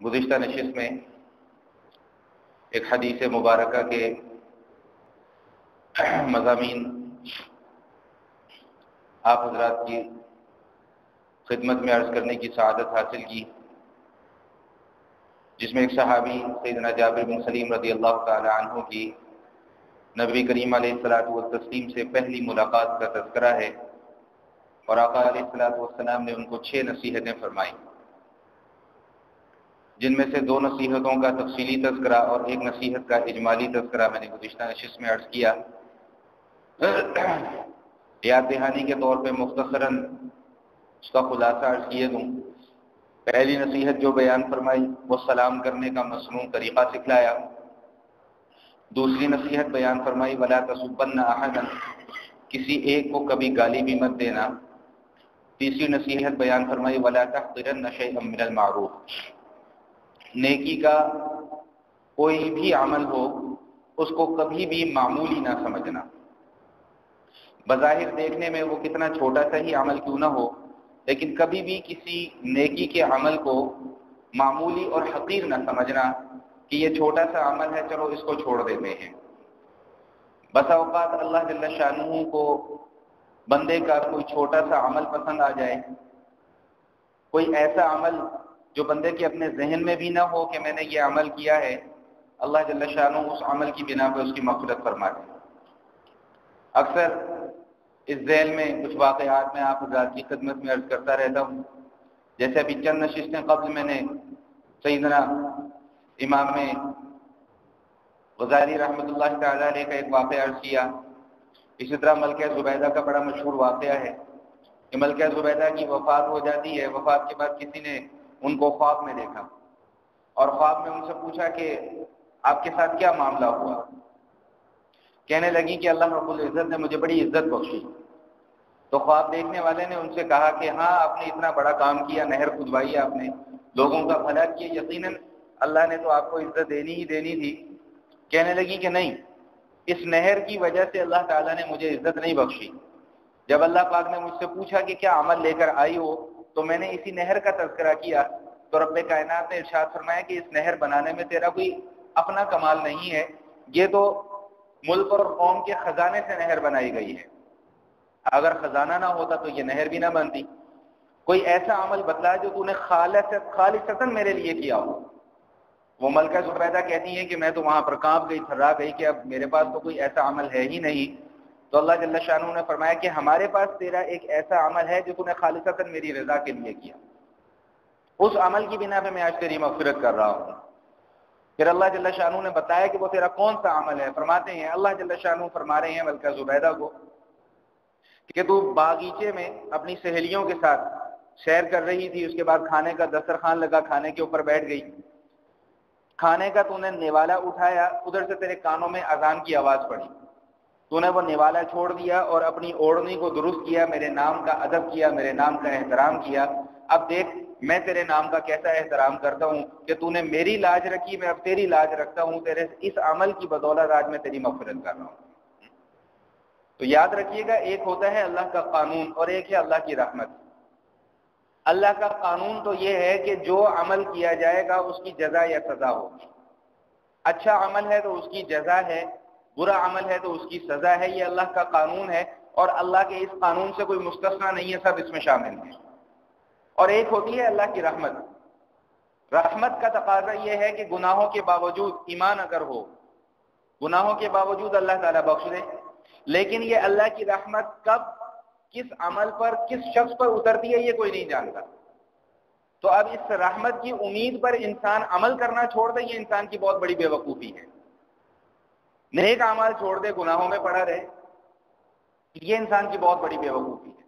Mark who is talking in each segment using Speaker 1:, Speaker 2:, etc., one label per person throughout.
Speaker 1: گزشتہ نشست میں ایک حدیث مبارکہ کے مضامین آپ حضرات کی خدمت میں عرض کرنے کی سعادت حاصل کی، جس میں ایک صحابی سیدنا جابر بن سلیم رضی اللہ تعالی عنہ کی نبی کریم علیہ الصلوۃ والتسلیم سے پہلی ملاقات کا تذکرہ ہے، اور آقا علیہ الصلوۃ والسلام نے ان کو 6 نصیحتیں فرمائیں، جن میں سے 2 نصیحتوں کا تفصیلی تذکرہ اور ایک نصیحت کا اجمالی تذکرہ میں نے گزشتہ نشست میں عرض کیا۔ یاد دہانی کے طور پہ مختصراً اس کا خلاصہ عرض کیے دوں۔ پہلی نصیحت جو بیان فرمائی وہ سلام کرنے کا مصنون طریقہ سکھلایا۔ دوسری نصیحت بیان فرمائی ولا تسبن احدا، کسی ایک کو کبھی گالی بھی مت دینا۔ تیسری نصیحت بیان فرمائی ولا تحقرن شیئا من المعروف، نیکی کا کوئی بھی عمل ہو اس کو کبھی بھی معمولی نہ سمجھنا، بظاہر دیکھنے میں وہ کتنا چھوٹا سا ہی عمل کیوں نہ ہو، لیکن کبھی بھی کسی نیکی کے عمل کو معمولی اور حقیر نہ سمجھنا کہ یہ چھوٹا سا عمل ہے، چلو اس کو چھوڑ دیتے ہیں۔ بسا اوقات اللہ جل شانہ کو بندے کا کوئی چھوٹا سا عمل پسند آ جائے، کوئی ایسا عمل جو بندے کے اپنے ذہن میں بھی نہ ہو کہ میں نے یہ عمل کیا ہے، اللہ جل شانہ اس عمل کی بنا پہ اس کی مغفرت فرما دے۔ اکثر اس ذیل میں کچھ واقعات میں آپ حضرات کی خدمت میں عرض کرتا رہتا ہوں، جیسے ابھی چند نشستیں قبل میں نے سیدنا امام غزالی رحمۃ اللہ تعالی علیہ کا ایک واقعہ عرض کیا۔ اسی طرح ملکہ زبیدہ کا بڑا مشہور واقعہ ہے کہ ملکہ زبیدہ کی وفات ہو جاتی ہے، وفات کے بعد کسی نے ان کو خواب میں دیکھا اور خواب میں ان سے پوچھا کہ آپ کے ساتھ کیا معاملہ ہوا؟ کہنے لگی کہ اللہ رب العزت نے مجھے بڑی عزت بخشی۔ تو خواب دیکھنے والے نے ان سے کہا کہ ہاں آپ نے اتنا بڑا کام کیا، نہر کھدوائی آپ نے، لوگوں کا بھلا کیا، یقیناً اللہ نے تو آپ کو عزت دینی ہی دینی تھی۔ کہنے لگی کہ نہیں، اس نہر کی وجہ سے اللہ تعالیٰ نے مجھے عزت نہیں بخشی۔ جب اللہ پاک نے مجھ سے پوچھا کہ کیا عمل لے کر آئی ہو تو میں نے اسی نہر کا تذکرہ کیا، تو رب کائنات نے ارشاد فرمایا کہ اس نہر بنانے میں تیرا کوئی اپنا کمال نہیں ہے، یہ تو ملک اور قوم کے خزانے سے نہر بنائی گئی ہے، اگر خزانہ نہ ہوتا تو یہ نہر بھی نہ بنتی۔ کوئی ایسا عمل بتلا جو تو نے خالصتاً میرے لیے کیا ہو۔ وہ ملکہ زبیدہ کہتی ہیں کہ میں تو وہاں پر کانپ گئی، تھرا گئی کہ اب میرے پاس تو کوئی ایسا عمل ہے ہی نہیں۔ تو اللہ جل شانہ نے فرمایا کہ ہمارے پاس تیرا ایک ایسا عمل ہے جو تو نے خالصتاً میری رضا کے لیے کیا، اس عمل کی بنا پہ میں آج تیری مغفرت کر رہا ہوں۔ پھر اللہ جل شانہ نے بتایا کہ وہ تیرا کون سا عمل ہے۔ فرماتے ہیں اللہ جل شانہ فرما رہے ہیں ملکہ زبیدہ کو کہ تو باغیچے میں اپنی سہیلیوں کے ساتھ سیر کر رہی تھی، اس کے بعد کھانے کا دسترخوان لگا، کھانے کے اوپر بیٹھ گئی، کھانے کا تو نے نوالا اٹھایا، ادھر سے تیرے کانوں میں اذان کی آواز پڑی، تو نے وہ نوالا چھوڑ دیا اور اپنی اوڑھنی کو درست کیا، میرے نام کا ادب کیا، میرے نام کا احترام کیا۔ اب دیکھ میں تیرے نام کا کیسا احترام کرتا ہوں کہ تو نے میری لاج رکھی، میں اب تیری لاج رکھتا ہوں، تیرے اس عمل کی بدولت آج میں تیری مغفرت کر رہا ہوں۔ تو یاد رکھیے گا، ایک ہوتا ہے اللہ کا قانون اور ایک ہے اللہ کی رحمت۔ اللہ کا قانون تو یہ ہے کہ جو عمل کیا جائے گا اس کی جزا یا سزا ہوگی، اچھا عمل ہے تو اس کی جزا ہے، برا عمل ہے تو اس کی سزا ہے، یہ اللہ کا قانون ہے، اور اللہ کے اس قانون سے کوئی مستثنا نہیں ہے، سب اس میں شامل ہیں۔ اور ایک ہوتی ہے اللہ کی رحمت۔ رحمت کا تقاضا یہ ہے کہ گناہوں کے باوجود ایمان اگر ہو، گناہوں کے باوجود اللہ تعالیٰ بخش دے، لیکن یہ اللہ کی رحمت کب، کس عمل پر، کس شخص پر اترتی ہے یہ کوئی نہیں جانتا۔ تو اب اس رحمت کی امید پر انسان عمل کرنا چھوڑ دے، یہ انسان کی بہت بڑی بے وقوفی ہے۔ نیک اعمال چھوڑ دے، گناہوں میں پڑا رہے، یہ انسان کی بہت بڑی بے وقوفی ہے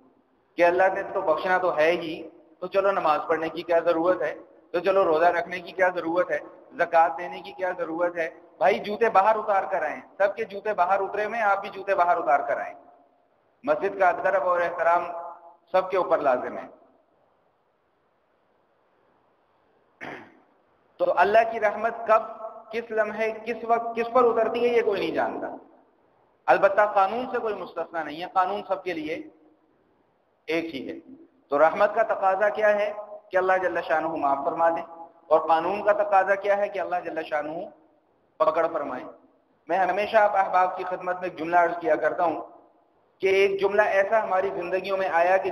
Speaker 1: کہ اللہ نے تو بخشنا تو ہے ہی، تو چلو نماز پڑھنے کی کیا ضرورت ہے، تو چلو روزہ رکھنے کی کیا ضرورت ہے، زکوٰۃ دینے کی کیا ضرورت ہے۔ بھائی جوتے باہر اتار کر آئیں، سب کے جوتے باہر اترے ہوئے، آپ بھی جوتے باہر اتار کر آئیں۔ مسجد کا ادب اور احترام سب کے اوپر لازم ہے۔ تو اللہ کی رحمت کب، کس لمحے، کس وقت، کس پر اترتی ہے یہ کوئی نہیں جانتا۔ البتہ قانون سے کوئی مستثنا نہیں ہے، قانون سب کے لیے ایک ہی ہے۔ تو رحمت کا تقاضا کیا ہے کہ اللہ جل شانہ معاف فرما دے، اور قانون کا تقاضا کیا ہے کہ اللہ جل شانہ پکڑ فرمائے۔ میں ہمیشہ آپ احباب کی خدمت میں ایک جملہ عرض کیا کرتا ہوں کہ ایک جملہ ایسا ہماری زندگیوں میں آیا کہ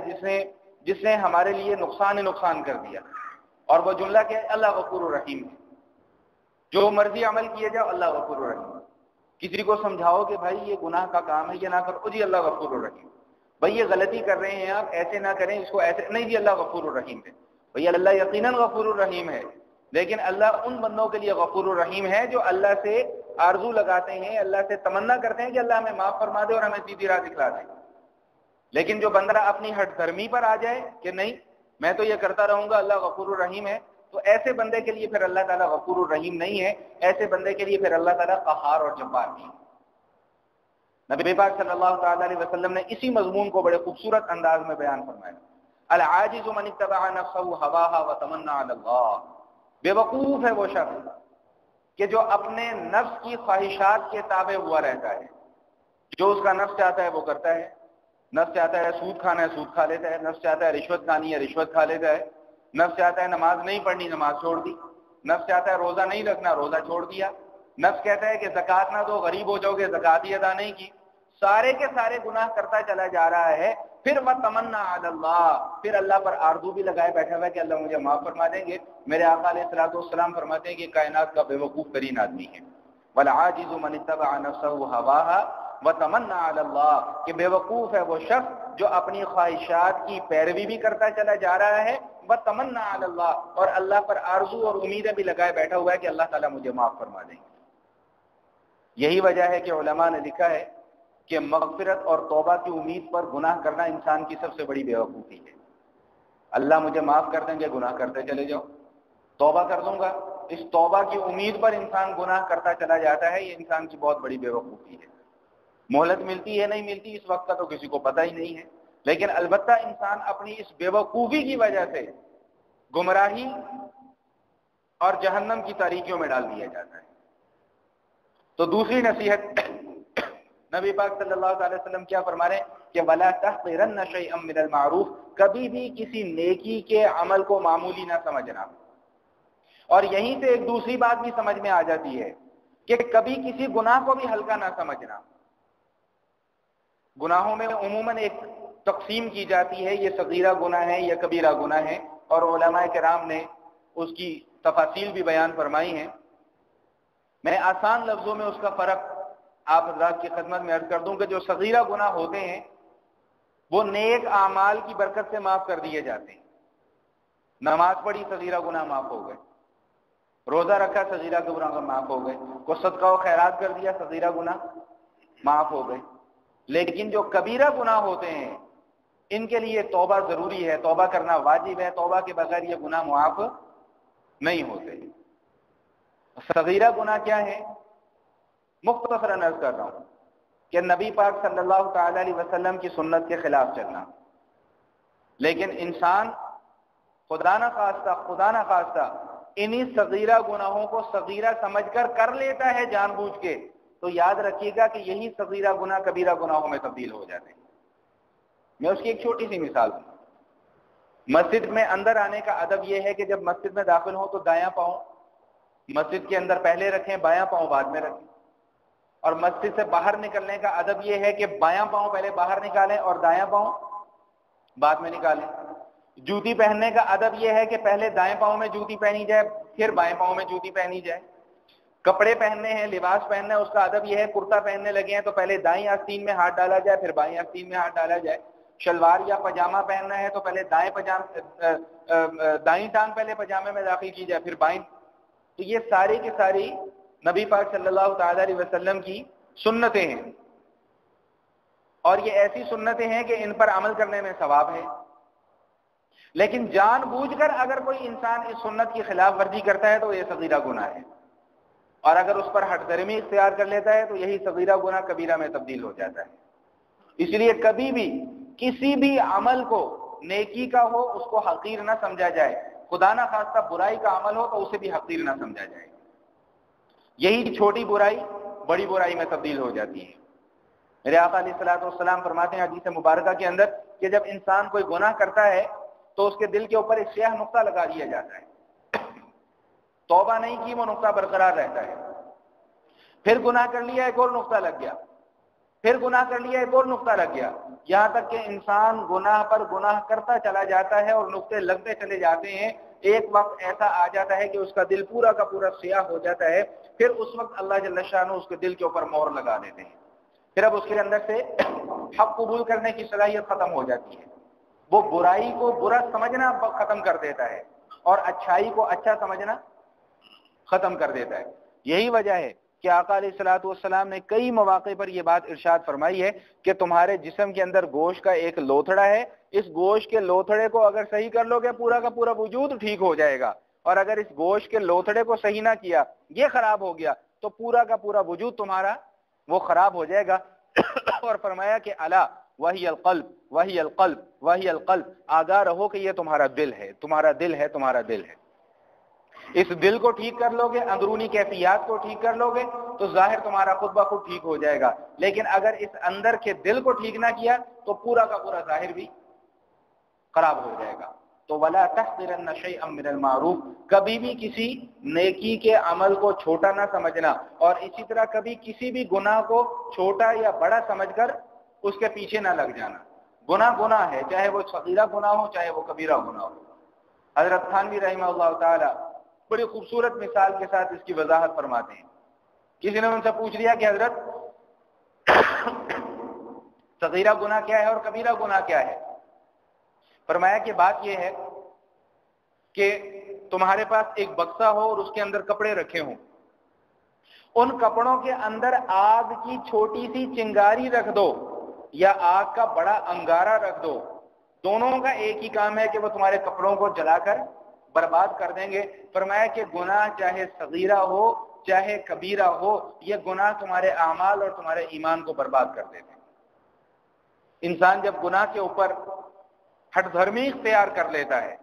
Speaker 1: جس نے ہمارے لیے نقصان کر دیا، اور وہ جملہ کہ اللہ غفور الرحیم ہے، جو مرضی عمل کیے جاؤ اللہ غفور الرحیم۔ کسی کو سمجھاؤ کہ بھائی یہ گناہ کا کام ہے، یہ نہ کرو، جی اللہ غفور الرحیم۔ بھائی یہ غلطی کر رہے ہیں آپ، ایسے نہ کریں، اس کو ایسے نہیں، جی اللہ غفور الرحیم ہے۔ بھئی اللہ یقیناً غفور الرحیم ہے، لیکن اللہ ان بندوں کے لیے غفور الرحیم ہے جو اللہ سے آرزو لگاتے ہیں، اللہ سے تمنا کرتے ہیں کہ اللہ ہمیں معاف فرما دے اور ہمیں سیدھی راہ دکھلا دے۔ لیکن جو بندہ اپنی ہٹ دھرمی پر آ جائے کہ نہیں میں تو یہ کرتا رہوں گا، اللہ غفور الرحیم ہے، تو ایسے بندے کے لیے پھر اللہ تعالیٰ غفور الرحیم نہیں ہے، ایسے بندے کے لیے پھر اللہ تعالیٰ قہار اور جبار نہیں ہے۔ نبی پاک صلی اللہ تعالیٰ علیہ وسلم نے اسی مضمون کو بڑے خوبصورت انداز میں بیان فرمایا، العاجز من اتبع نفسه هواها وتمنى على الله، بے وقوف ہے وہ شخص کہ جو اپنے نفس کی خواہشات کے تابع ہوا رہتا ہے، جو اس کا نفس چاہتا ہے وہ کرتا ہے، نفس چاہتا ہے سود کھانا ہے سود کھا لیتا ہے، نفس چاہتا ہے رشوت کھانی ہے رشوت کھا لیتا ہے، نفس چاہتا ہے نماز نہیں پڑھنی نماز چھوڑ دی، نفس چاہتا ہے روزہ نہیں رکھنا روزہ چھوڑ دیا، نفس کہتا ہے کہ زکوٰۃ نہ دو غریب ہو جاؤ گے زکوٰۃ ہی ادا نہیں کی، سارے کے سارے گناہ کرتا چلا جا رہا ہے۔ پھر وَتَمَنَّى عَلَى اللَّهِ، پھر اللہ پر آرزو بھی لگائے بیٹھا ہوا ہے کہ اللہ مجھے معاف فرما دیں گے۔ میرے آقا علیہ الصلوۃ والسلام فرماتے ہیں کہ کائنات کا بے وقوف ترین آدمی ہے، وَالْعَاجِزُ مَنِ اتَّبَعَ نَفْسَهُ هَوَاهَا وَتَمَنَّى عَلَى اللَّهِ، کہ بے وقوف ہے وہ شخص جو اپنی خواہشات کی پیروی بھی کرتا چلا جا رہا ہے، وَتَمَنَّى عَلَى اللَّهِ، اور اللہ پر آرزو اور امیدیں بھی لگائے بیٹھا ہوا ہے کہ اللہ تعالیٰ مجھے معاف فرما دیں گے۔ یہی وجہ ہے کہ علماء نے لکھا ہے کہ مغفرت اور توبہ کی امید پر گناہ کرنا انسان کی سب سے بڑی بے وقوفی ہے۔ اللہ مجھے معاف کر دیں گے، گناہ کرتے چلے جاؤ، توبہ کر دوں گا، اس توبہ کی امید پر انسان گناہ کرتا چلا جاتا ہے، یہ انسان کی بہت بڑی بے وقوفی ہے۔ مہلت ملتی ہے نہیں ملتی اس وقت کا تو کسی کو پتہ ہی نہیں ہے، لیکن البتہ انسان اپنی اس بے وقوفی کی وجہ سے گمراہی اور جہنم کی تاریکیوں میں ڈال دیا جاتا ہے۔ تو دوسری نصیحت نبی پاک صلی اللہ علیہ وسلم کیا فرما رہے ہیں کہ وَلَا تَحْقِرَنَّ شَيْئًا مِّنَ الْمَعْرُوفِ، کبھی بھی کسی نیکی کے عمل کو معمولی نہ سمجھنا۔ اور یہیں سے ایک دوسری بات بھی سمجھ میں آ جاتی ہے کہ کبھی کسی گناہ کو بھی ہلکا نہ سمجھنا۔ گناہوں میں عموماً ایک تقسیم کی جاتی ہے، یہ صغیرہ گناہ ہے یا کبیرہ گناہ ہے، اور علماء کرام نے اس کی تفاصیل بھی بیان فرمائی ہیں۔ میں آسان لفظوں میں اس کا فرق آپ حضرات کی خدمت میں عرض کر دوں کہ جو صغیرہ گناہ ہوتے ہیں وہ نیک اعمال کی برکت سے معاف کر دیے جاتے ہیں۔ نماز پڑھی صغیرہ گناہ معاف ہو گئے، روزہ رکھا صغیرہ گناہ معاف ہو گئے، کوئی صدقہ و خیرات کر دیا صغیرہ گناہ معاف ہو گئے۔ لیکن جو کبیرہ گناہ ہوتے ہیں ان کے لیے توبہ ضروری ہے، توبہ کرنا واجب ہے، توبہ کے بغیر یہ گناہ معاف نہیں ہوتے۔ صغیرہ گناہ کیا ہے؟ مختصراً عرض کر رہا ہوں کہ نبی پاک صلی اللہ تعالی علیہ وسلم کی سنت کے خلاف چلنا، لیکن انسان خدا نہ خواستہ انہی صغیرہ گناہوں کو صغیرہ سمجھ کر لیتا ہے جان بوجھ کے، تو یاد رکھیے گا کہ یہی صغیرہ گناہ کبیرہ گناہوں میں تبدیل ہو جاتے ہیں۔ میں اس کی ایک چھوٹی سی مثال دوں۔ مسجد میں اندر آنے کا ادب یہ ہے کہ جب مسجد میں داخل ہوں تو دایاں پاؤں مسجد کے اندر پہلے رکھیں، بایاں پاؤں بعد میں رکھیں، اور مسجد سے باہر نکلنے کا ادب یہ ہے کہ بایاں پاؤں پہلے باہر نکالیں اور دایاں پاؤں بعد میں نکالیں۔ جوتی پہننے کا ادب یہ ہے کہ پہلے دائیں پاؤں میں جوتی پہنی جائے پھر بائیں پاؤں میں جوتی پہنی جائے۔ کپڑے پہننے ہیں، لباس پہننا ہے، اس کا ادب یہ ہے کرتا پہننے لگے ہیں تو پہلے دائیں آستین میں ہاتھ ڈالا جائے پھر بائیں آستین میں ہاتھ ڈالا جائے۔ شلوار یا پاجامہ پہننا ہے تو پہلے دائیں ٹانگ پہلے پاجامے میں داخل کی جائے پھر بائیں۔ تو یہ ساری کی ساری نبی پاک صلی اللہ تعالی علیہ وسلم کی سنتیں ہیں، اور یہ ایسی سنتیں ہیں کہ ان پر عمل کرنے میں ثواب ہے۔ لیکن جان بوجھ کر اگر کوئی انسان اس سنت کی خلاف ورزی کرتا ہے تو یہ صغیرہ گناہ ہے، اور اگر اس پر ہٹ درمی اختیار کر لیتا ہے تو یہی صغیرہ گناہ کبیرہ میں تبدیل ہو جاتا ہے۔ اس لیے کبھی بھی کسی بھی عمل کو نیکی کا ہو اس کو حقیر نہ سمجھا جائے، خدا نہ خواستہ برائی کا عمل ہو تو اسے بھی حقیر نہ سمجھا جائے۔ یہی چھوٹی برائی بڑی برائی میں تبدیل ہو جاتی ہے۔ میرے آقا علیہ الصلوۃ والسلام فرماتے ہیں حدیث مبارکہ کے اندر کہ جب انسان کوئی گناہ کرتا ہے تو اس کے دل کے اوپر ایک سیاہ نقطہ لگا دیا جاتا ہے، توبہ نہیں کی وہ نقطہ برقرار رہتا ہے، پھر گناہ کر لیا ایک اور نقطہ لگ گیا، پھر گناہ کر لیا ایک اور نقطہ لگ گیا، یہاں تک کہ انسان گناہ پر گناہ کرتا چلا جاتا ہے اور نقطے لگتے چلے جاتے ہیں۔ ایک وقت ایسا آ جاتا ہے کہ اس کا دل پورا کا پورا سیاہ ہو جاتا ہے، پھر اس وقت اللہ جل شانہ اس کے دل کے اوپر مہر لگا دیتے ہیں، پھر اب اس کے اندر سے حق قبول کرنے کی صلاحیت ختم ہو جاتی ہے، وہ برائی کو برا سمجھنا ختم کر دیتا ہے اور اچھائی کو اچھا سمجھنا ختم کر دیتا ہے۔ یہی وجہ ہے کہ آقا علیہ الصلوۃ والسلام نے کئی مواقع پر یہ بات ارشاد فرمائی ہے کہ تمہارے جسم کے اندر گوشت کا ایک لوتھڑا ہے، اس گوشت کے لوتھڑے کو اگر صحیح کر لو گے پورا کا پورا وجود ٹھیک ہو جائے گا، اور اگر اس گوشت کے لوتھڑے کو صحیح نہ کیا، یہ خراب ہو گیا، تو پورا کا پورا وجود تمہارا وہ خراب ہو جائے گا۔ اور فرمایا کہ الا وہی القلب وہی القلب وہی القلب، آگاہ رہو کہ یہ تمہارا دل ہے، تمہارا دل ہے، تمہارا دل ہے۔ اس دل کو ٹھیک کر لو گے، اندرونی کیفیات کو ٹھیک کر لو گے تو ظاہر تمہارا خود بخود ٹھیک ہو جائے گا، لیکن اگر اس اندر کے دل کو ٹھیک نہ کیا تو پورا کا پورا ظاہر بھی خراب ہو جائے گا۔ تو ولا تحقرن شیئا من المعروف، کبھی بھی کسی نیکی کے عمل کو چھوٹا نہ سمجھنا، اور اسی طرح کبھی کسی بھی گناہ کو چھوٹا یا بڑا سمجھ کر اس کے پیچھے نہ لگ جانا۔ گناہ گناہ ہے، چاہے وہ صغیرہ گناہ ہو چاہے وہ کبیرہ گناہ ہو۔ حضرت تھانوی رحمہ اللہ تعالی بڑی خوبصورت مثال کے ساتھ اس کی وضاحت فرماتے ہیں۔ کسی نے ان سے پوچھ لیا کہ حضرت صغیرہ گناہ کیا ہے اور کبیرہ گناہ کیا ہے؟ فرمایا کہ بات یہ ہے کہ تمہارے پاس ایک بکسا ہو اور اس کے اندر کپڑے رکھے ہوں، ان کپڑوں کے اندر آگ کی چھوٹی سی چنگاری رکھ دو یا آگ کا بڑا انگارہ رکھ دو، دونوں کا ایک ہی کام ہے کہ وہ تمہارے کپڑوں کو جلا کر برباد کر دیں گے۔ فرمایا کہ گناہ چاہے صغیرہ ہو چاہے کبیرہ ہو، یہ گناہ تمہارے اعمال اور تمہارے ایمان کو برباد کر دیتے ہیں۔ انسان جب گناہ کے اوپر ہٹ دھرمی اختیار کر لیتا ہے،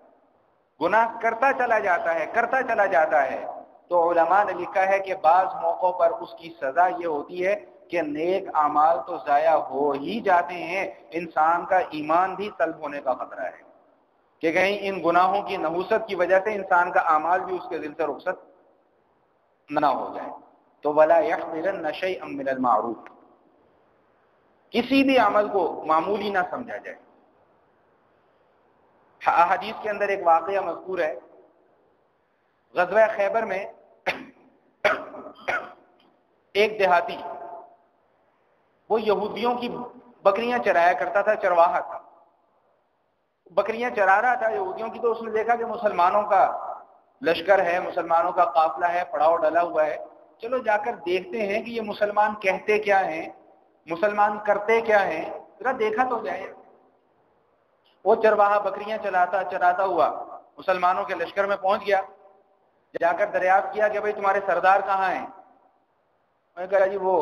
Speaker 1: گناہ کرتا چلا جاتا ہے تو علماء نے لکھا ہے کہ بعض موقعوں پر اس کی سزا یہ ہوتی ہے کہ نیک اعمال تو ضائع ہو ہی جاتے ہیں، انسان کا ایمان بھی سلب ہونے کا خطرہ ہے کہ کہیں ان گناہوں کی نحوست کی وجہ سے انسان کا اعمال بھی اس کے دل سے رخصت نہ ہو جائے۔ تو ولا يحقرن شيئا من المعروف، کسی بھی عمل کو معمولی نہ سمجھا جائے۔ حدیث کے اندر ایک واقعہ مذکور ہے، غزوہ خیبر میں ایک دیہاتی وہ یہودیوں کی بکریاں چرایا کرتا تھا، چرواہا تھا، بکریاں چرا رہا تھا یہودیوں کی، تو اس نے دیکھا کہ مسلمانوں کا لشکر ہے، مسلمانوں کا قافلہ ہے، پڑاؤ ڈلا ہوا ہے، چلو جا کر دیکھتے ہیں کہ یہ مسلمان کہتے کیا ہیں، مسلمان کرتے کیا ہیں، ذرا دیکھا تو جائے۔ وہ چرواہا بکریاں چراتا ہوا مسلمانوں کے لشکر میں پہنچ گیا، جا کر دریافت کیا کہ بھئی تمہارے سردار کہاں ہیں؟ میں نے کہا جی وہ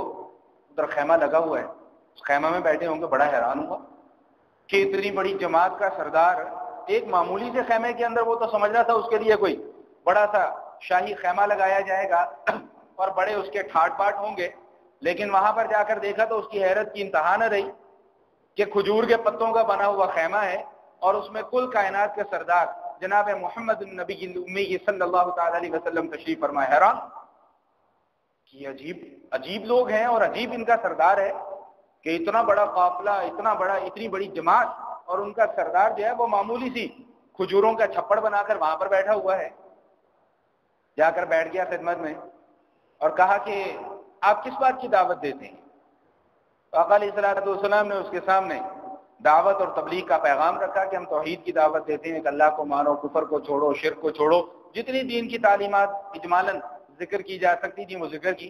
Speaker 1: ادھر خیمہ لگا ہوا ہے، اس خیمہ میں بیٹھے ہوں گے۔ بڑا حیران ہوا کہ اتنی بڑی جماعت کا سردار ایک معمولی سے خیمے کے اندر، وہ تو سمجھ رہا تھا اس کے لیے کوئی بڑا سا شاہی خیمہ لگایا جائے گا اور بڑے اس کے ٹھاٹ باٹ ہوں گے، لیکن وہاں پر جا کر دیکھا تو اس کی حیرت کی انتہا نہ رہی کہ کھجور کے پتوں کا بنا ہوا خیمہ ہے اور اس میں کل کائنات کے سردار جناب محمد النبی الامی صلی اللہ تعالی علیہ وسلم تشریف فرمائے۔ حیران کہ عجیب لوگ ہیں اور عجیب ان کا سردار ہے کہ اتنا بڑا قافلہ، اتنی بڑی جماعت، اور ان کا سردار جو ہے وہ معمولی سی کھجوروں کا چھپڑ بنا کر وہاں پر بیٹھا ہوا ہے۔ جا کر بیٹھ گیا خدمت میں اور کہا کہ آپ کس بات کی دعوت دیتے ہیں؟ آقا علیہ الصلوۃ والسلام نے اس کے سامنے دعوت اور تبلیغ کا پیغام رکھا کہ ہم توحید کی دعوت دیتے ہیں کہ اللہ کو مانو، کفر کو چھوڑو، شرک کو چھوڑو، جتنی دین کی تعلیمات اجمالاً ذکر کی جا سکتی تھی وہ ذکر کی۔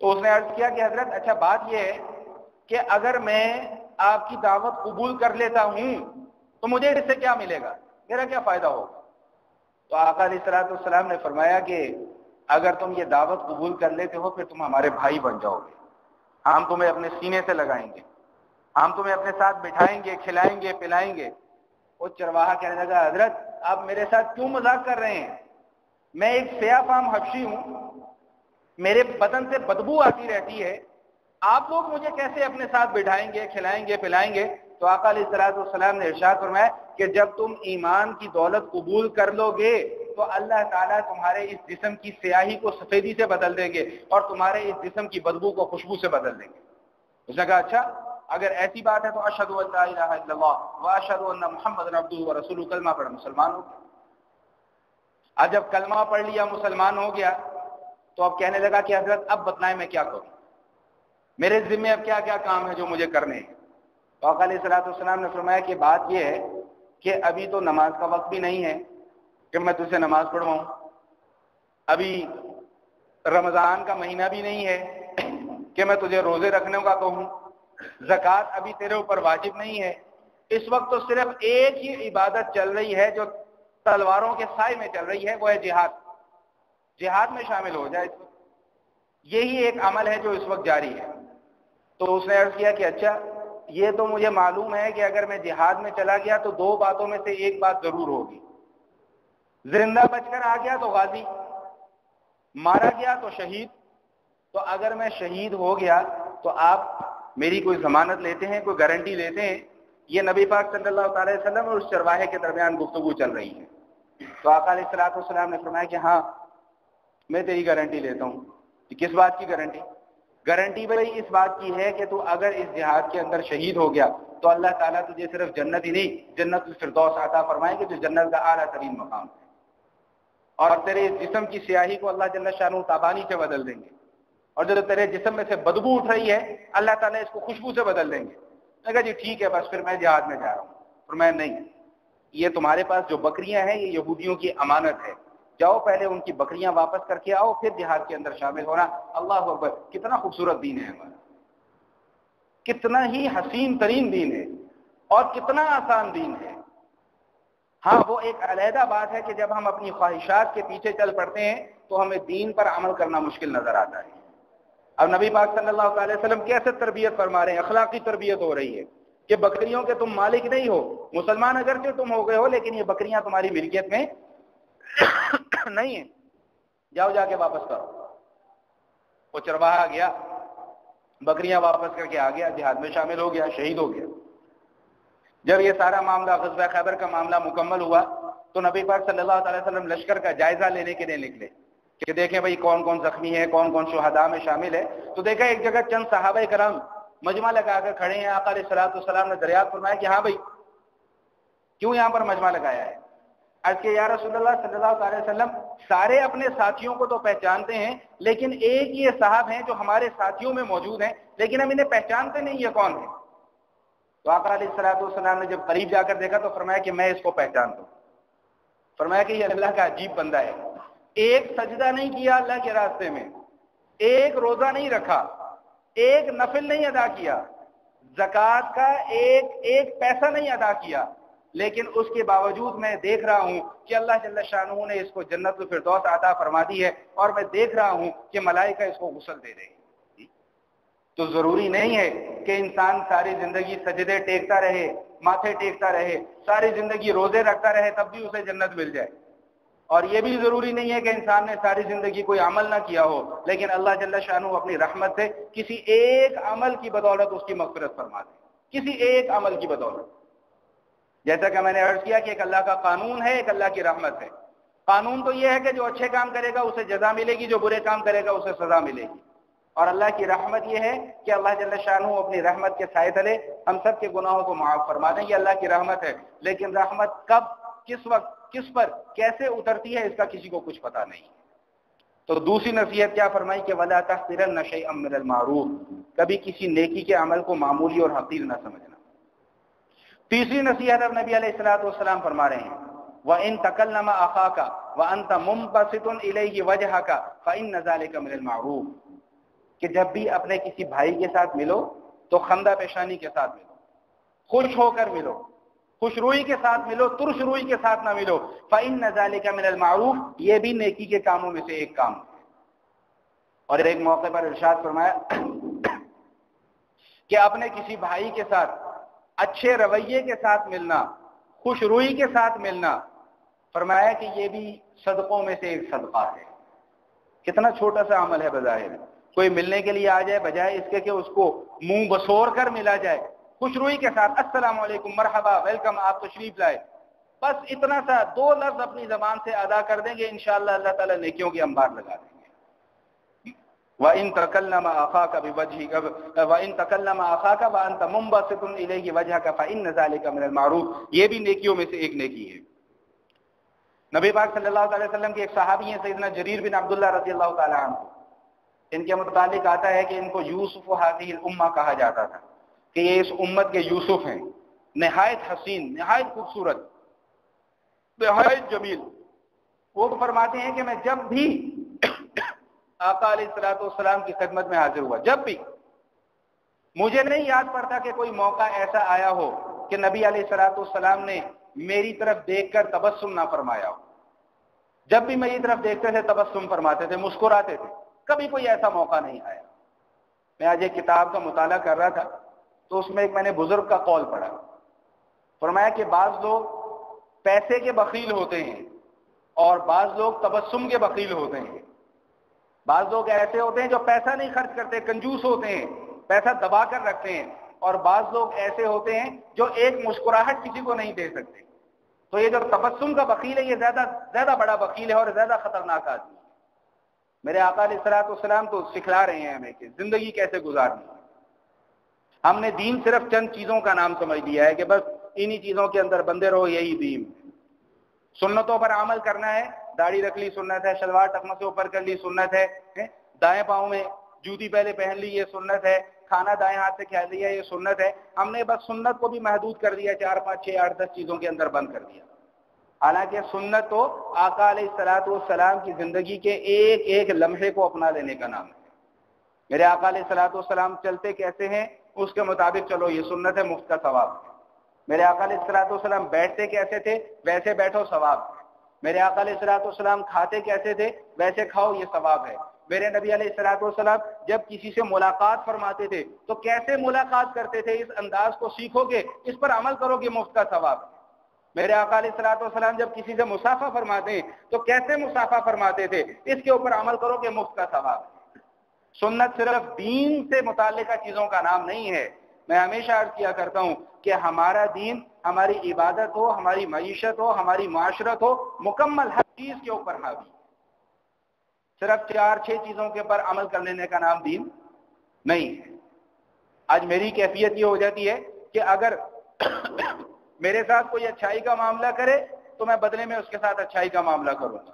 Speaker 1: تو اس نے عرض کیا کہ حضرت اچھا بات یہ ہے کہ اگر میں آپ کی دعوت قبول کر لیتا ہوں تو مجھے اس سے کیا ملے گا، میرا کیا فائدہ ہوگا؟ تو آقا علیہ الصلوۃ والسلام نے فرمایا کہ اگر تم یہ دعوت قبول کر لیتے ہو پھر تم ہمارے بھائی بن جاؤ گے، ہم تمہیں اپنے سینے سے لگائیں گے، ہم تمہیں اپنے ساتھ بٹھائیں گے، کھلائیں گے، پلائیں گے۔ وہ چرواہا کہنے لگا حضرت آپ میرے ساتھ کیوں مذاق کر رہے ہیں؟ میں ایک سیاہ فام حبشی ہوں، میرے بدن سے بدبو آتی رہتی ہے، آپ لوگ مجھے کیسے اپنے ساتھ بٹھائیں گے، کھلائیں گے، پلائیں گے؟ تو آقا علیہ الصلوۃ والسلام نے ارشاد فرمایا کہ جب تم ایمان کی دولت قبول کر لو گے تو تو اللہ تعالیٰ تمہارے اس جسم کی سیاہی کو سفیدی سے بدل دیں گے اور تمہارے اس جسم کی بدبو کو خوشبو سے بدل دیں گے۔ اس نے کہا اچھا اگر ایسی بات ہے تو اشہد ان لا الہ الا اللہ واشہد ان محمد عبدہ ورسولہ، کلمہ پڑھ مسلمان ہو گیا۔ اب جب کلمہ پڑھ لیا مسلمان ہو گیا تو اب کہنے لگا کہ حضرت اب بتلائیں میں کیا کروں، میرے ذمے اب کیا کیا کام ہے جو مجھے کرنے ہیں۔ تو آقا علیہ الصلوۃ والسلام نے فرمایا کہ بات یہ ہے کہ ابھی تو نماز کا وقت بھی نہیں ہے کہ میں تجھ سے نماز پڑھواؤں، ابھی رمضان کا مہینہ بھی نہیں ہے کہ میں تجھے روزے رکھنے کا کہوں، زکوٰۃ ابھی تیرے اوپر واجب نہیں ہے، اس وقت تو صرف ایک ہی عبادت چل رہی ہے جو تلواروں کے سائے میں چل رہی ہے، وہ ہے جہاد۔ جہاد میں شامل ہو جائے، یہی ایک عمل ہے جو اس وقت جاری ہے۔ تو اس نے عرض کیا کہ اچھا یہ تو مجھے معلوم ہے کہ اگر میں جہاد میں چلا گیا تو دو باتوں میں سے ایک بات ضرور ہوگی، زندہ بچ کر آ گیا تو غازی، مارا گیا تو شہید۔ تو اگر میں شہید ہو گیا تو آپ میری کوئی ضمانت لیتے ہیں، کوئی گارنٹی لیتے ہیں؟ یہ نبی پاک صلی اللہ تعالی وسلم اور اس چرواہے کے درمیان گفتگو چل رہی ہے۔ تو آقا علیہ الصلوۃ والسلام نے فرمایا کہ ہاں میں تیری گارنٹی لیتا ہوں۔ کس بات کی گارنٹی؟ گارنٹی بھائی اس بات کی ہے کہ تو اگر اس جہاد کے اندر شہید ہو گیا تو اللہ تعالیٰ تجھے صرف جنت ہی نہیں، جنت الفردوس عطا فرمائے گے جو جنت کا اعلیٰ ترین مقام ہے، اور تیرے جسم کی سیاہی کو اللہ جل شانہ تابانی سے بدل دیں گے، اور جو تیرے جسم میں سے بدبو اٹھ رہی ہے اللہ تعالیٰ اس کو خوشبو سے بدل دیں گے۔ میں کہا جی ٹھیک ہے بس پھر میں جہاد میں جا رہا ہوں۔ اور میں نہیں، یہ تمہارے پاس جو بکریاں ہیں یہ یہودیوں کی امانت ہے، جاؤ پہلے ان کی بکریاں واپس کر کے آؤ، پھر جہاد کے اندر شامل ہونا۔ اللہ اکبر، کتنا خوبصورت دین ہے ہمارا، کتنا ہی حسین ترین دین ہے اور کتنا آسان دین ہے۔ ہاں وہ ایک علیحدہ بات ہے کہ جب ہم اپنی خواہشات کے پیچھے چل پڑتے ہیں تو ہمیں دین پر عمل کرنا مشکل نظر آتا ہے۔ اب نبی پاک صلی اللہ علیہ وسلم کیسے تربیت فرما رہے ہیں، اخلاقی تربیت ہو رہی ہے کہ بکریوں کے تم مالک نہیں ہو، مسلمان اگرچہ تم ہو گئے ہو لیکن یہ بکریاں تمہاری ملکیت میں نہیں ہیں، جاؤ جا کے واپس کرو۔ وہ چرواہا گیا، بکریاں واپس کر کے آ گیا، جہاد میں شامل ہو گیا، شہید ہو گیا۔ جب یہ سارا معاملہ غزوہ خیبر کا معاملہ مکمل ہوا تو نبی پاک صلی اللہ علیہ وسلم لشکر کا جائزہ لینے کے لیے نکلے کہ دیکھیں بھائی کون کون زخمی ہے، کون کون شہداء میں شامل ہے۔ تو دیکھا ایک جگہ چند صحابہ کرام مجمع لگا کر کھڑے ہیں۔ آقا علیہ الصلوۃ والسلام نے دریافت فرمایا کہ ہاں بھائی کیوں یہاں پر مجمع لگایا ہے؟ عرض کہ یا رسول اللہ صلی اللہ علیہ وسلم سارے اپنے ساتھیوں کو تو پہچانتے ہیں لیکن ایک یہ صاحب ہیں جو ہمارے ساتھیوں میں موجود ہیں لیکن ہم انہیں پہچانتے نہیں یہ کون ہے۔ تو آقا علیہ الصلوۃ والسلام نے جب قریب جا کر دیکھا تو فرمایا کہ میں اس کو پہچانتا ہوں۔ فرمایا کہ یہ اللہ کا عجیب بندہ ہے، ایک سجدہ نہیں کیا اللہ کے راستے میں، ایک روزہ نہیں رکھا، ایک نفل نہیں ادا کیا، زکوٰۃ کا ایک پیسہ نہیں ادا کیا، لیکن اس کے باوجود میں دیکھ رہا ہوں کہ اللہ جل شانہ نے اس کو جنت الفردوس عطا فرما دی ہے، اور میں دیکھ رہا ہوں کہ ملائکہ اس کو غسل دے رہے ہیں۔ تو ضروری نہیں ہے کہ انسان ساری زندگی سجدے ٹیکتا رہے، ماتھے ٹیکتا رہے، ساری زندگی روزے رکھتا رہے تب بھی اسے جنت مل جائے، اور یہ بھی ضروری نہیں ہے کہ انسان نے ساری زندگی کوئی عمل نہ کیا ہو لیکن اللہ جل شانہ اپنی رحمت سے کسی ایک عمل کی بدولت اس کی مغفرت فرما دے، کسی ایک عمل کی بدولت۔ جیسا کہ میں نے عرض کیا کہ ایک اللہ کا قانون ہے، ایک اللہ کی رحمت ہے۔ قانون تو یہ ہے کہ جو اچھے کام کرے گا اسے جزا ملے گی، جو برے کام کرے گا اسے سزا ملے گی، اور اللہ کی رحمت یہ ہے کہ اللہ جل شانہ اپنی رحمت کے سائے تلے ہم سب کے گناہوں کو معاف فرما دیں۔ یہ اللہ کی رحمت ہے، لیکن رحمت کب، کس وقت، کس پر، کیسے اترتی ہے اس کا کسی کو کچھ پتہ نہیں۔ تو دوسری نصیحت کیا فرمائی کہ وَلَا تَحْقِرَنَّ شَيْئًا مِّنَ الْمَعْرُوفِ، کبھی کسی نیکی کے عمل کو معمولی اور حقیر نہ سمجھنا۔ تیسری نصیحت اب نبی علیہ الصلوۃ والسلام فرما رہے ہیں وَإِن تَكَلَّمَ أَخَاكَ وَأَنْتَ مُنبَسِطٌ إِلَيْهِ وَجْهَكَ فَإِنَّ ذَلِكَ مِنَ الْمَعْرُوفِ، کہ جب بھی اپنے کسی بھائی کے ساتھ ملو تو خندہ پیشانی کے ساتھ ملو، خوش ہو کر ملو، خوش روئی کے ساتھ ملو، ترش روئی کے ساتھ نہ ملو۔ فَإِنَّ ذَلِكَ مِنَ الْمَعْرُوفِ، یہ بھی نیکی کے کاموں میں سے ایک کام ہے۔ اور ایک موقع پر ارشاد فرمایا کہ اپنے کسی بھائی کے ساتھ اچھے رویے کے ساتھ ملنا، خوش روئی کے ساتھ ملنا، فرمایا کہ یہ بھی صدقوں میں سے ایک صدقہ ہے۔ کتنا چھوٹا سا عمل ہے بظاہر، کوئی ملنے کے لیے آ جائے بجائے اس کے کہ اس کو منہ بسور کر ملا جائے، خوش روئی کے ساتھ السلام علیکم، مرحبا، ویلکم، آپ تشریف لائے، بس اتنا سا 2 لفظ اپنی زبان سے ادا کر دیں گے، انشاءاللہ اللہ تعالیٰ نیکیوں کی انبار لگا دیں گے۔ وَإِن تَكَلَّمَ أَخَاكَ بِوَجْهِكَ وَإِن تَكَلَّمَ أَخَاكَ وَأَنْتَ مُنبَسِطٌ إِلَيْهِ وَجْهَكَ فَإِنَّ ذَلِكَ مِنَ الْمَعْرُوفِ، یہ بھی نیکیوں میں سے ایک نیکی ہے۔ نبی پاک صلی اللہ علیہ وسلم کے ایک صحابی ہیں سیدنا جریر بن عبداللہ رضی اللہ تعالی عنہ، ان کے متعلق آتا ہے کہ ان کو یوسف هذه الامہ کہا جاتا تھا، کہ یہ اس امت کے یوسف ہیں، نہایت حسین، نہایت خوبصورت، نہایت جمیل۔ وہ فرماتے ہیں کہ میں جب بھی آقا علیہ الصلوۃ والسلام کی خدمت میں حاضر ہوا، جب بھی مجھے نہیں یاد پڑتا کہ کوئی موقع ایسا آیا ہو کہ نبی علیہ الصلوۃ والسلام نے میری طرف دیکھ کر تبسم نہ فرمایا ہو۔ جب بھی میری طرف دیکھتے تھے تبسم فرماتے تھے، مسکراتے تھے، کبھی کوئی ایسا موقع نہیں آیا۔ میں آج ایک کتاب کا مطالعہ کر رہا تھا تو اس میں ایک میں نے بزرگ کا قول پڑھا، فرمایا کہ بعض لوگ پیسے کے بخیل ہوتے ہیں اور بعض لوگ تبسم کے بخیل ہوتے ہیں۔ بعض لوگ ایسے ہوتے ہیں جو پیسہ نہیں خرچ کرتے، کنجوس ہوتے ہیں، پیسہ دبا کر رکھتے ہیں، اور بعض لوگ ایسے ہوتے ہیں جو ایک مسکراہٹ کسی کو نہیں دے سکتے۔ تو یہ جو تبسم کا بخیل ہے یہ زیادہ بڑا بخیل ہے اور زیادہ خطرناک آدمی ہے۔ میرے آقا علیہ الصلوۃ والسلام تو سکھلا رہے ہیں ہمیں کہ زندگی کیسے گزارنی ہے۔ ہم نے دین صرف چند چیزوں کا نام سمجھ لیا ہے کہ بس انہی چیزوں کے اندر بندے رہو، یہی دین۔ سنتوں پر عمل کرنا ہے، داڑھی رکھ لی سنت ہے، شلوار ٹخنوں سے اوپر کر لی سنت ہے، دائیں پاؤں میں جوتی پہلے پہن لی یہ سنت ہے، کھانا دائیں ہاتھ سے کھا لیا یہ سنت ہے۔ ہم نے بس سنت کو بھی محدود کر دیا، 4 5 6 8 10 چیزوں کے اندر بند کر دیا۔ حالانکہ سنت تو آقا علیہ الصلوۃ والسلام کی زندگی کے ایک ایک لمحے کو اپنا لینے کا نام ہے۔ میرے آقا علیہ الصلوۃ والسلام چلتے کیسے ہیں اس کے مطابق چلو، یہ سنت ہے، مفت کا ثواب ہے۔ میرے آقا علیہ الصلوۃ والسلام بیٹھتے کیسے تھے، ویسے بیٹھو، ثواب ہے۔ میرے آقا علیہ الصلوۃ والسلام کھاتے کیسے تھے، ویسے کھاؤ، یہ ثواب ہے۔ میرے نبی علیہ الصلوۃ والسلام جب کسی سے ملاقات فرماتے تھے تو کیسے ملاقات کرتے تھے، اس انداز کو سیکھو گے، اس پر عمل کرو گے، مفت کا ثواب ہے۔ میرے آقا علیہ الصلوۃ والسلام جب کسی سے مصافحہ فرماتے ہیں تو کیسے مصافحہ فرماتے تھے، اس کے اوپر عمل کرو گے، مفت کا ثواب ہے۔ سنت صرف دین سے متعلقہ چیزوں کا نام نہیں ہے۔ میں ہمیشہ عرض کیا کرتا ہوں کہ ہمارا دین ہماری عبادت ہو، ہماری معیشت ہو، ہماری معاشرت ہو، مکمل ہر چیز کے اوپر حاوی۔ صرف 4 6 چیزوں کے اوپر عمل کر لینے کا نام دین نہیں ہے۔ آج میری کیفیت یہ ہو جاتی ہے کہ اگر میرے ساتھ کوئی اچھائی کا معاملہ کرے تو میں بدلے میں اس کے ساتھ اچھائی کا معاملہ کروں گا،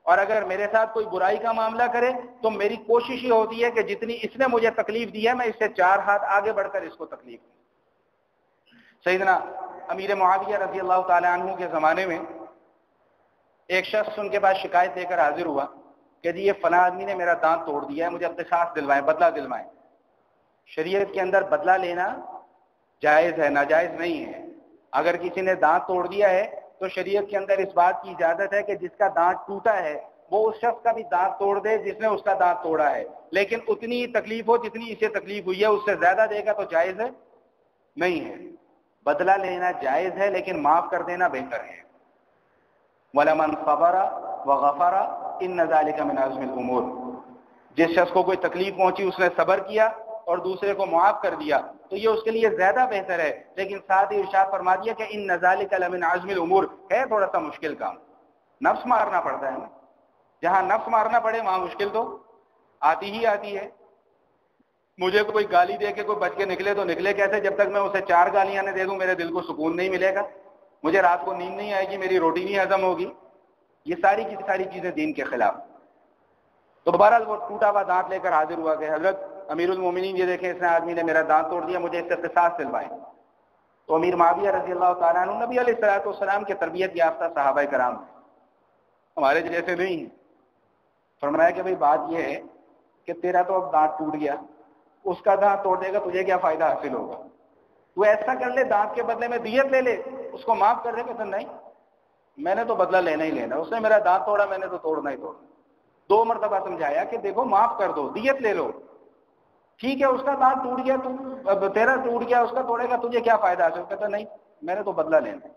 Speaker 1: اور اگر میرے ساتھ کوئی برائی کا معاملہ کرے تو میری کوشش یہ ہوتی ہے کہ جتنی اس نے مجھے تکلیف دی ہے میں اس سے 4 ہاتھ آگے بڑھ کر اس کو تکلیف دوں۔ سیدنا امیر معاویہ رضی اللہ تعالی عنہ کے زمانے میں ایک شخص ان کے پاس شکایت لے کر حاضر ہوا کہ جی یہ فلاں آدمی نے میرا دانت توڑ دیا ہے، مجھے قصاص دلوائیں، بدلہ دلوائیں۔ شریعت کے اندر بدلہ لینا جائز ہے، ناجائز نہیں ہے۔ اگر کسی نے دانت توڑ دیا ہے تو شریعت کے اندر اس بات کی اجازت ہے کہ جس کا دانت ٹوٹا ہے وہ اس شخص کا بھی دانت توڑ دے جس نے اس کا دانت توڑا ہے، لیکن اتنی ہی تکلیف ہو جتنی اسے تکلیف ہوئی ہے، اس سے زیادہ دے گا تو جائز ہے نہیں ہے۔ بدلہ لینا جائز ہے لیکن معاف کر دینا بہتر ہے۔ وَلَمَنْ صَبَرَ وَغَفَرَ إِنَّ ذَلِكَ مِنْ عَزْمِ الْأُمُورِ، جس شخص کو کوئی تکلیف پہنچی اس نے صبر کیا اور دوسرے کو معاف کر دیا تو یہ اس کے لیے زیادہ بہتر ہے، لیکن ساتھ ہی ارشاد فرما دیا کہ ان ذالک لمن عزم الامور، ہے تھوڑا سا مشکل کام، نفس مارنا پڑتا ہے نا، جہاں نفس مارنا پڑے وہاں مشکل تو آتی ہی آتی ہے۔ مجھے کوئی گالی دے کے کوئی بچ کے نکلے تو نکلے کیسے، جب تک میں اسے 4 گالیاں نہ دے دوں میرے دل کو سکون نہیں ملے گا، مجھے رات کو نیند نہیں آئے گی، میری روٹی نہیں ہضم ہوگی۔ یہ ساری کی ساری چیزیں دین کے خلاف۔ تو بہرحال وہ ٹوٹا ہوا دانت لے کر حاضر ہوا کہ حضرت امیر المومنین یہ دیکھیں اس نے آدمی نے میرا دانت توڑ دیا، مجھے اس سے قصاص دلوائیں۔ تو امیر معاویہ رضی اللہ تعالیٰ عنہ نبی علیہ الصلوۃ والسلام کے تربیت یافتہ صحابہ کرام ہیں، ہمارے جیسے نہیں ہیں۔ فرمایا کہ بھئی بات یہ ہے کہ تیرا تو اب دانت ٹوٹ گیا، اس کا دانت توڑ دے گا تجھے کیا فائدہ حاصل ہوگا، تو ایسا کر لے دانت کے بدلے میں دیت لے لے، اس کو معاف کر دے کہ نہیں میں نے تو بدلہ لینا ہی لینا، اس نے میرا دانت توڑا میں نے تو توڑنا ہی توڑنا۔ 2 مرتبہ سمجھایا کہ دیکھو معاف کر دو، دیت لے لو، ٹھیک ہے اس کا دانت ٹوٹ گیا، تیرا ٹوٹ گیا اس کا توڑے گا تجھے کیا فائدہ حاصل، کہتا نہیں میں نے تو بدلہ لینا۔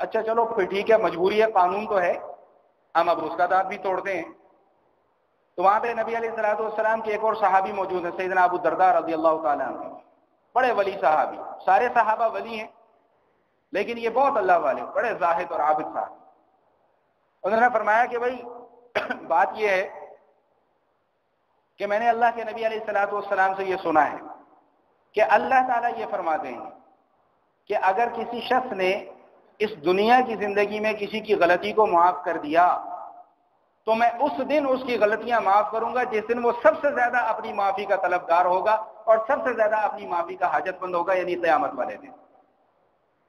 Speaker 1: اچھا چلو پھر ٹھیک ہے، مجبوری ہے، قانون تو ہے، ہم اب اس کا دانت بھی توڑتے ہیں۔ تو وہاں پہ نبی علیہ الصلوۃ والسلام کے ایک اور صحابی موجود ہیں، سیدنا ابو الدرداء رضی اللہ تعالیٰ عنہ، بڑے ولی صحابی، سارے صحابہ ولی ہیں لیکن یہ بہت اللہ والے بڑے زاہد اور عابد تھا. انہوں نے فرمایا کہ بھائی بات یہ ہے کہ میں نے اللہ کے نبی علیہ الصلوۃ والسلام سے یہ سنا ہے کہ اللہ تعالیٰ یہ فرماتے ہیں کہ اگر کسی شخص نے اس دنیا کی زندگی میں کسی کی غلطی کو معاف کر دیا تو میں اس دن اس کی غلطیاں معاف کروں گا جس دن وہ سب سے زیادہ اپنی معافی کا طلبگار ہوگا اور سب سے زیادہ اپنی معافی کا حاجت مند ہوگا، یعنی قیامت والے دن.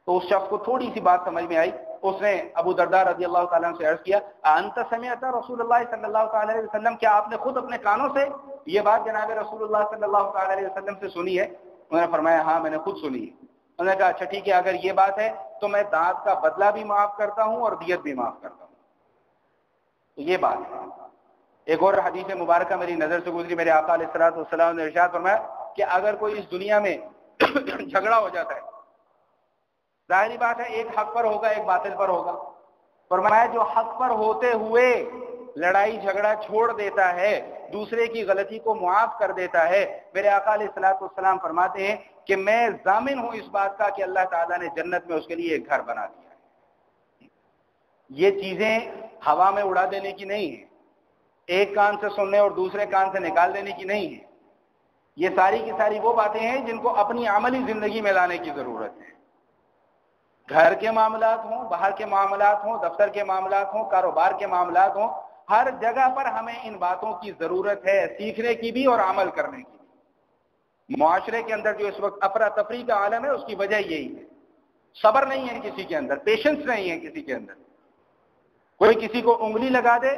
Speaker 1: تو اس شخص کو تھوڑی سی بات سمجھ میں آئی. اس نے ابو درداء رضی اللہ تعالیٰ عنہ سے عرض کیا انت سمعت رسول اللہ صلی اللہ تعالی علیہ وسلم، کیا آپ نے خود اپنے کانوں سے یہ بات جناب رسول اللہ صلی اللہ تعالی علیہ وسلم سے سنی ہے؟ انہوں نے فرمایا ہاں میں نے خود سنی ہے. انہوں نے کہا اچھا ٹھیک ہے، اگر یہ بات ہے تو میں دانت کا بدلہ بھی معاف کرتا ہوں اور دیت بھی معاف کرتا ہوں. تو یہ بات ہے. ایک اور حدیث مبارکہ میری نظر سے گزری، میرے آقا علیہ الصلوۃ والسلام نے ارشاد فرمایا کہ اگر کوئی اس دنیا میں جھگڑا ہو جاتا ہے، ظاہری بات ہے ایک حق پر ہوگا ایک باطل پر ہوگا، فرمایا جو حق پر ہوتے ہوئے لڑائی جھگڑا چھوڑ دیتا ہے، دوسرے کی غلطی کو معاف کر دیتا ہے، میرے آقا علیہ الصلوۃ والسلام فرماتے ہیں کہ میں ضامن ہوں اس بات کا کہ اللہ تعالیٰ نے جنت میں اس کے لیے ایک گھر بنا دیا ہے. یہ چیزیں ہوا میں اڑا دینے کی نہیں ہیں، ایک کان سے سننے اور دوسرے کان سے نکال دینے کی نہیں ہے. یہ ساری کی ساری وہ باتیں ہیں جن کو اپنی عملی زندگی میں لانے کی ضرورت ہے. گھر کے معاملات ہوں، باہر کے معاملات ہوں، دفتر کے معاملات ہوں، کاروبار کے معاملات ہوں، ہر جگہ پر ہمیں ان باتوں کی ضرورت ہے، سیکھنے کی بھی اور عمل کرنے کی بھی. معاشرے کے اندر جو اس وقت افراتفری کا عالم ہے اس کی وجہ یہی ہے. صبر نہیں ہے کسی کے اندر، پیشنس نہیں ہے کسی کے اندر. کوئی کسی کو انگلی لگا دے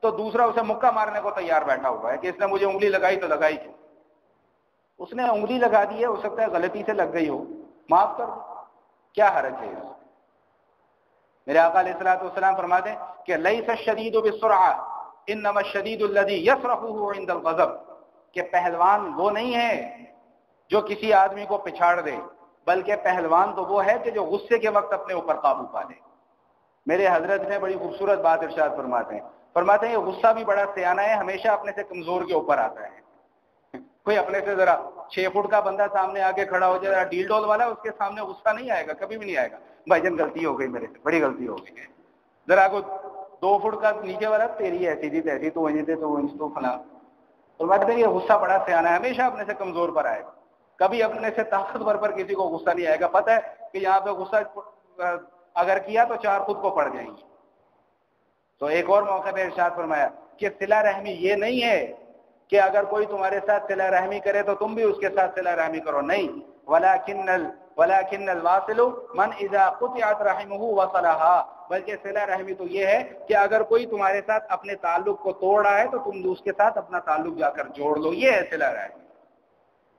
Speaker 1: تو دوسرا اسے مکہ مارنے کو تیار بیٹھا ہوا ہے کہ اس نے مجھے انگلی لگائی تو لگائی کیوں. اس نے انگلی لگا دی ہے، ہو سکتا ہے غلطی سے لگ گئی ہو، معاف کر دو، کیا حرج ہے اس؟ میرے آقا علیہ الصلوۃ والسلام فرماتے ہیں کہ لیس الشدید بالسرعہ انما الشدید الذی یصرخه عند الغضب، کہ پہلوان وہ نہیں ہے جو کسی آدمی کو پچھاڑ دے، بلکہ پہلوان تو وہ ہے کہ جو غصے کے وقت اپنے اوپر قابو پا لے. میرے حضرت نے بڑی خوبصورت بات ارشاد فرماتے ہیں یہ غصہ بھی بڑا سیانہ ہے، ہمیشہ اپنے سے کمزور کے اوپر آتا ہے. کوئی اپنے سے ذرا 6 فٹ کا بندہ سامنے آگے کھڑا ہو جائے ڈیل ڈول والا، اس کے سامنے غصہ نہیں آئے گا، کبھی بھی نہیں آئے گا. بھائی جان غلطی ہو گئی، میرے سے بڑی غلطی ہو گئی ہے. ذرا کو 2 فٹ کا نیچے والا تیری ایسی تھی تیسی تو وہیں تھے تو وہیں تو فلاں. تو بات ہے یہ غصہ بڑا سیانہ ہے، ہمیشہ اپنے سے کمزور پر آئے گا، کبھی اپنے سے طاقتور پر کسی کو غصہ نہیں آئے گا. پتہ ہے کہ یہاں پہ غصہ اگر کیا تو 4 خود کو پڑ جائیں گی. تو ایک اور موقع پہ ارشاد فرمایا کہ صلہ رحمی یہ نہیں ہے کہ اگر کوئی تمہارے ساتھ صلہ رحمی کرے تو تم بھی اس کے ساتھ صلہ رحمی کرو، نہیں. ولکن الواصل من اذا قطعت رحمه وصلها، بلکہ صلہ رحمی تو یہ ہے کہ اگر کوئی تمہارے ساتھ اپنے تعلق کو توڑ رہا ہے تو تم اس کے ساتھ اپنا تعلق جا کر جوڑ لو، یہ ہے صلہ رحمی.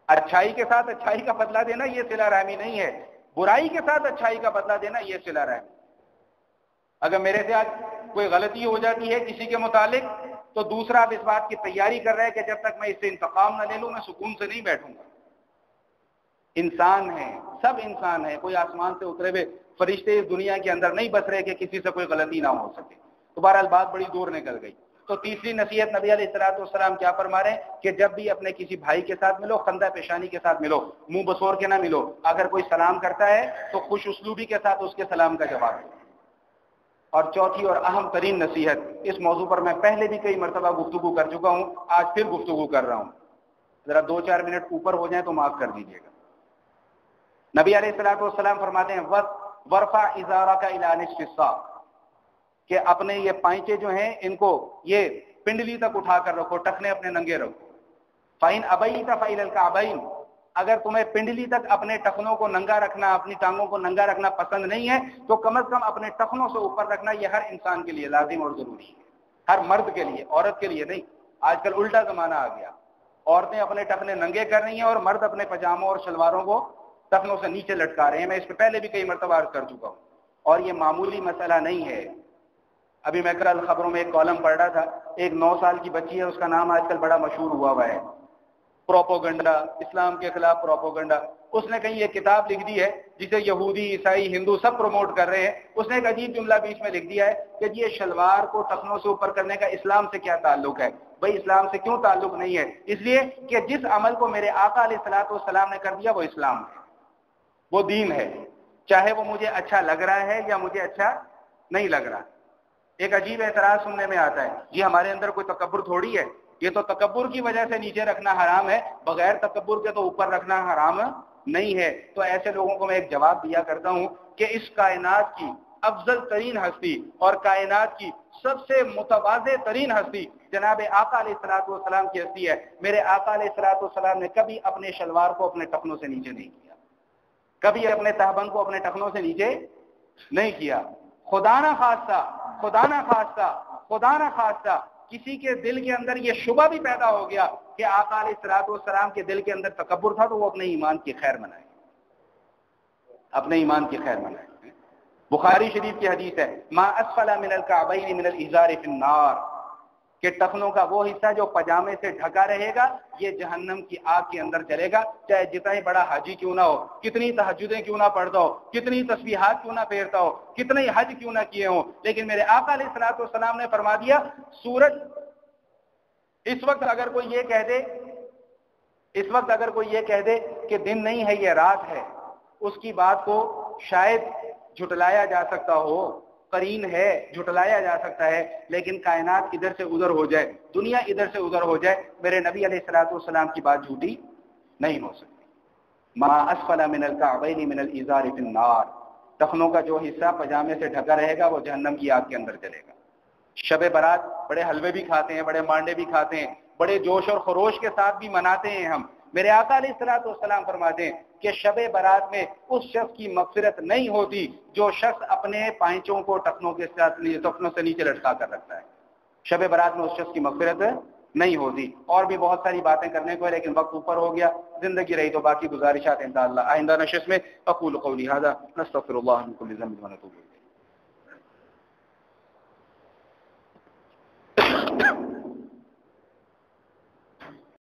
Speaker 1: اچھائی کے ساتھ اچھائی کا بدلہ دینا یہ صلہ رحمی نہیں ہے، برائی کے ساتھ اچھائی کا بدلہ دینا یہ صلہ رحمی. اگر میرے سے آج کوئی غلطی ہو جاتی ہے کسی کے متعلق تو دوسرا اب اس بات کی تیاری کر رہا ہے کہ جب تک میں اس سے انتقام نہ لے لوں میں سکون سے نہیں بیٹھوں گا. انسان ہیں، سب انسان ہیں، کوئی آسمان سے اترے ہوئے فرشتے اس دنیا کے اندر نہیں بس رہے کہ کسی سے کوئی غلطی نہ ہو سکے. تو بہرحال بات بڑی دور نکل گئی. تو تیسری نصیحت نبی علیہ الصلوۃ والسلام کیا فرما رہے ہیں کہ جب بھی اپنے کسی بھائی کے ساتھ ملو خندہ پیشانی کے ساتھ ملو، منہ بسور کے نہ ملو. اگر کوئی سلام کرتا ہے تو خوش اسلوبی کے ساتھ اس کے سلام کا جواب دو. اور چوتھی اور اہم ترین نصیحت، اس موضوع پر میں پہلے بھی کئی مرتبہ گفتگو کر چکا ہوں، آج پھر گفتگو کر رہا ہوں، ذرا 2-4 منٹ اوپر ہو جائیں تو معاف کر دیجیے گا. نبی علیہ الصلوۃ والسلام فرماتے ہیں ورفع ازارک الی نصف الساق، کہ اپنے یہ پائچے جو ہیں ان کو یہ پنڈلی تک اٹھا کر رکھو، ٹخنے اپنے ننگے رکھو. فإن أبيت فإلى الكعبين، اگر تمہیں پنڈلی تک اپنے ٹخنوں کو ننگا رکھنا، اپنی ٹانگوں کو ننگا رکھنا پسند نہیں ہے تو کم از کم اپنے ٹخنوں سے اوپر رکھنا. یہ ہر انسان کے لیے لازم اور ضروری ہے، ہر مرد کے لیے، عورت کے لیے نہیں. آج کل الٹا زمانہ آ گیا، عورتیں اپنے ٹخنے ننگے کر رہی ہیں اور مرد اپنے پجاموں اور شلواروں کو ٹخنوں سے نیچے لٹکا رہے ہیں. میں اس پہ پہلے بھی کئی مرتبہ عرض کر چکا ہوں اور یہ معمولی مسئلہ نہیں ہے. ابھی میں کل خبروں میں ایک کالم پڑھ رہا تھا، ایک 9 سال کی بچی ہے، اس کا نام آج کل بڑا مشہور ہوا ہے، پروپوگنڈا، اسلام کے خلاف پروپوگنڈا. اس نے کہیں یہ کتاب لکھ دی ہے جسے یہودی، عیسائی، ہندو سب پروموٹ کر رہے ہیں. اس نے ایک عجیب جملہ بیچ میں لکھ دیا ہے کہ یہ شلوار کو ٹخنوں سے اوپر کرنے کا اسلام سے کیا تعلق ہے؟ بھائی اسلام سے کیوں تعلق نہیں ہے؟ اس لیے کہ جس عمل کو میرے آقا علیہ الصلوۃ والسلام نے کر دیا وہ اسلام ہے، وہ دین ہے. چاہے وہ مجھے اچھا لگ رہا ہے یا مجھے اچھا نہیں لگ رہا۔ ایک عجیب اعتراض سننے میں آتا ہے، جی ہمارے اندر کوئی تکبر تھوڑی ہے، یہ تو تکبر کی وجہ سے نیچے رکھنا حرام ہے، بغیر تکبر کے تو اوپر رکھنا حرام نہیں ہے۔ تو ایسے لوگوں کو میں ایک جواب دیا کرتا ہوں کہ اس کائنات کی افضل ترین ہستی اور کائنات کی سب سے متواضع ترین ہستی جناب آقا علیہ الصلوۃ والسلام کی ہستی ہے۔ میرے آقا علیہ الصلوۃ والسلام نے کبھی اپنے شلوار کو اپنے ٹخنوں سے نیچے نہیں کیا، کبھی اپنے تہبند کو اپنے ٹخنوں سے نیچے نہیں کیا۔ خدا نہ خواستہ، خدا نہ خواستہ، خدا نہ خواستہ کسی کے دل کے اندر یہ شبہ بھی پیدا ہو گیا کہ آقا علیہ الصلوۃ والسلام کے دل کے اندر تکبر تھا، تو وہ اپنے ایمان کی خیر منائے، اپنے ایمان کی خیر منائے۔ بخاری شریف کی حدیث ہے، ما اسفل من الکعبین من الازار فی النار، کہ ٹخنوں کا وہ حصہ جو پجامے سے ڈھکا رہے گا یہ جہنم کی آگ کے اندر جلے گا، چاہے جتنا ہی بڑا حاجی کیوں نہ ہو، کتنی تہجدیں کیوں نہ پڑھتا ہو، کتنی تسبیحات کیوں نہ پھیرتا ہو، کتنے ہی حج کیوں نہ کیے ہوں، لیکن میرے آقا علیہ الصلوۃ والسلام نے فرما دیا سورج اس وقت اگر کوئی یہ کہہ دے کہ دن نہیں ہے یہ رات ہے، اس کی بات کو شاید جھٹلایا جا سکتا ہو، قرین ہے، جھٹلایا جا سکتا ہے، لیکن کائنات ادھر سے ادھر ہو جائے، دنیا ادھر سے ادھر ہو جائے، میرے نبی علیہ الصلوۃ والسلام کی بات جھوٹی نہیں ہو سکتی۔ ما اسفل من الکعبین من الازار فی النار، ٹخنوں کا جو حصہ پجامے سے ڈھکا رہے گا وہ جہنم کی آگ کے اندر جلے گا۔ شب برات بڑے حلوے بھی کھاتے ہیں، بڑے مانڈے بھی کھاتے ہیں، بڑے جوش اور خروش کے ساتھ بھی مناتے ہیں ہم۔ میرے آقا علیہ الصلوۃ والسلام فرماتے ہیں کہ شب برات میں اس شخص کی مغفرت نہیں ہوتی جو شخص اپنے پائنچوں کو ٹخنوں سے نیچے لٹکا کر رکھتا ہے، شب برات میں اس شخص کی مغفرت نہیں ہوتی۔ اور بھی بہت ساری باتیں کرنے کو ہے لیکن وقت اوپر ہو گیا، زندگی رہی تو باقی گزارشات انشاءاللہ آئندہ نشست میں۔ اقول قولی ھذا نستغفر اللہ من کل ذنب ونتوب الیہ۔